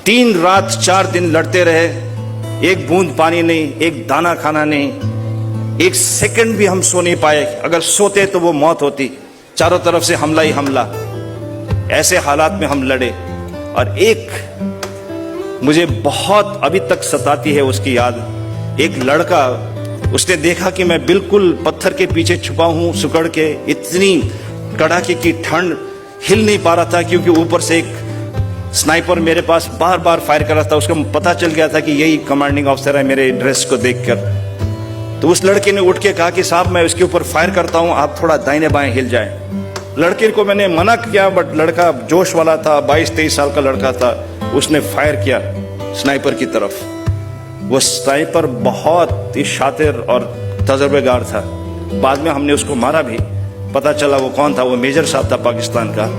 3 रात 4 दिन लड़ते रहे, एक बूंद पानी नहीं, एक दाना खाना नहीं, एक सेकंड भी हम सो नहीं पाए। अगर सोते तो वो मौत होती, चारों तरफ से हमला ही हमला। ऐसे हालात में हम लड़े। और एक मुझे बहुत अभी तक सताती है उसकी याद। एक लड़का, उसने देखा कि मैं बिल्कुल पत्थर के पीछे छुपा हूं सुकड़ के, इतनी कड़ाके की ठंड, हिल नहीं पा रहा था क्योंकि ऊपर से एक स्नाइपर मेरे पास बार बार फायर कर रहा था। उसको पता चल गया था कि यही कमांडिंग ऑफिसर है मेरे ड्रेस को देखकर। तो उस लड़के ने उठ के कहा कि साहब मैं उसके ऊपर फायर करता हूं, आप थोड़ा दाहिने बाएं हिल जाएं। लड़के को मैंने मना किया, बट लड़का जोश वाला था, 22-23 साल का लड़का था। उसने फायर किया स्नाइपर की तरफ। वो स्नाइपर बहुत ही शातिर और तजुर्बेकार था। बाद में हमने उसको मारा भी, पता चला वो कौन था। वो मेजर साहब था पाकिस्तान का,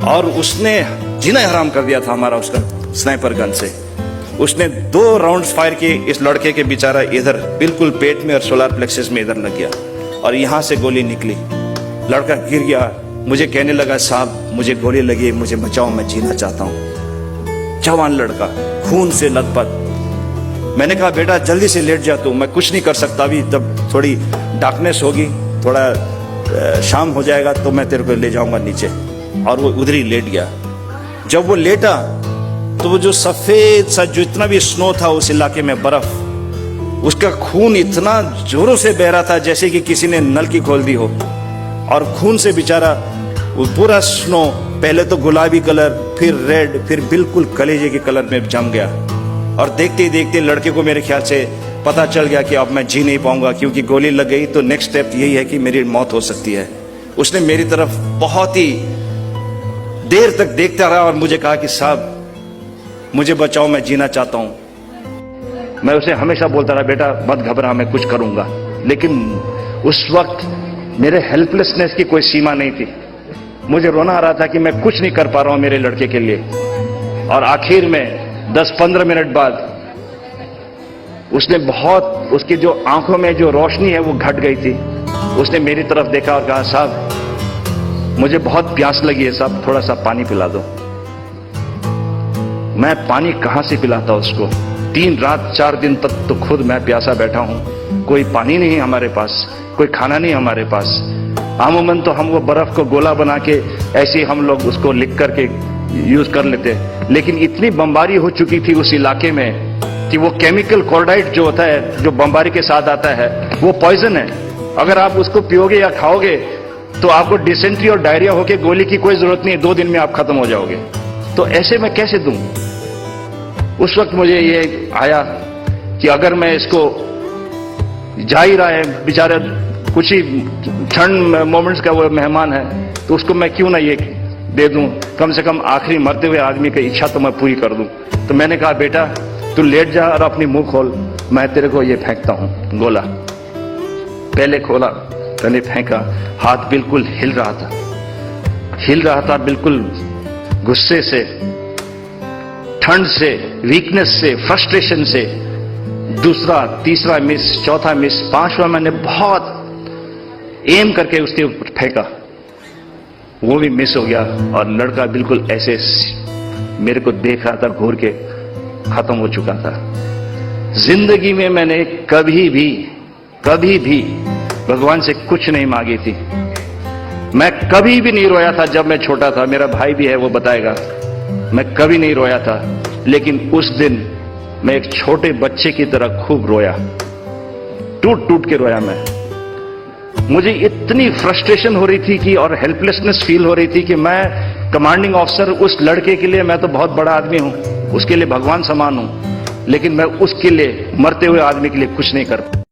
और उसने जीना हराम कर दिया था हमारा उसका स्नाइपर गन से। उसने 2 राउंड्स फायर किए। इस लड़के के बेचारा इधर बिल्कुल पेट में और सोलर प्लेक्सस में इधर लग गया, और यहां से गोली निकली। लड़का गिर गया। मुझे कहने लगा साहब मुझे गोली लगी, मुझे बचाओ, मैं जीना चाहता हूं। जवान लड़का, खून से लथपथ। मैंने कहा बेटा जल्दी से लेट जा तू, मैं कुछ नहीं कर सकता अभी, तब थोड़ी डार्कनेस होगी, थोड़ा शाम हो जाएगा तो मैं तेरे को ले जाऊंगा नीचे। और वो उधर ही लेट गया। जब वो लेटा तो वो जो सफेद सा जो इतना भी स्नो था उस इलाके में, बर्फ, उसका खून इतना जोरों से बह रहा था जैसे कि किसी ने नल की खोल दी हो। और खून से बेचारा वो पूरा स्नो पहले तो गुलाबी कलर, फिर रेड, फिर बिल्कुल कलेजे के कलर में जम गया। और देखते ही देखते लड़के को मेरे ख्याल से पता चल गया कि अब मैं जी नहीं पाऊंगा, क्योंकि गोली लग गई तो नेक्स्ट स्टेप यही है कि मेरी मौत हो सकती है। उसने मेरी तरफ बहुत ही देर तक देखता रहा और मुझे कहा कि साहब मुझे बचाओ, मैं जीना चाहता हूं। मैं उसे हमेशा बोलता रहा बेटा मत घबरा, मैं कुछ करूंगा। लेकिन उस वक्त मेरे हेल्पलेसनेस की कोई सीमा नहीं थी। मुझे रोना आ रहा था कि मैं कुछ नहीं कर पा रहा हूं मेरे लड़के के लिए। और आखिर में 10-15 मिनट बाद उसने बहुत, उसकी जो आंखों में जो रोशनी है वो घट गई थी। उसने मेरी तरफ देखा और कहा साहब मुझे बहुत प्यास लगी है साहब, थोड़ा सा पानी पिला दो। मैं पानी कहां से पिलाता उसको? 3 रात 4 दिन तक तो खुद मैं प्यासा बैठा हूं। कोई पानी नहीं हमारे पास, कोई खाना नहीं हमारे पास। अमूमन तो हम वो बर्फ को गोला बना के ऐसे हम लोग उसको लिख करके यूज कर लेते, लेकिन इतनी बमबारी हो चुकी थी उस इलाके में कि वो केमिकल क्लोराइड जो होता है, जो बमबारी के साथ आता है, वो पॉइजन है। अगर आप उसको पियोगे या खाओगे तो आपको डिसेंट्री और डायरिया होके गोली की कोई जरूरत नहीं है, 2 दिन में आप खत्म हो जाओगे। तो ऐसे में कैसे दूं? उस वक्त मुझे ये आया कि अगर मैं इसको, जा ही रहा है बेचारा, कुछ ही क्षण मोमेंट्स का वो मेहमान है, तो उसको मैं क्यों ना ये दे दूं, कम से कम आखिरी मरते हुए आदमी की इच्छा तो मैं पूरी कर दूं। तो मैंने कहा बेटा तू लेट जा और अपनी मुंह खोल, मैं तेरे को ये फेंकता हूं गोला। पहले खोला, पहले फेंका, हाथ बिल्कुल हिल रहा था बिल्कुल गुस्से से, ठंड से, वीकनेस से, फ्रस्ट्रेशन से। दूसरा, तीसरा मिस, चौथा मिस, 5वां मैंने बहुत एम करके उसके ऊपर फेंका, वो भी मिस हो गया। और लड़का बिल्कुल ऐसे मेरे को देख रहा था, घूर के खत्म हो चुका था। जिंदगी में मैंने कभी भी भगवान से कुछ नहीं मांगी थी। मैं कभी भी नहीं रोया था जब मैं छोटा था। मेरा भाई भी है, वो बताएगा, मैं कभी नहीं रोया था। लेकिन उस दिन मैं एक छोटे बच्चे की तरह खूब रोया, टूट टूट के रोया मैं। मुझे इतनी फ्रस्ट्रेशन हो रही थी कि, और हेल्पलेसनेस फील हो रही थी कि मैं कमांडिंग ऑफिसर, उस लड़के के लिए मैं तो बहुत बड़ा आदमी हूं, उसके लिए भगवान समान हूं, लेकिन मैं उसके लिए, मरते हुए आदमी के लिए कुछ नहीं कर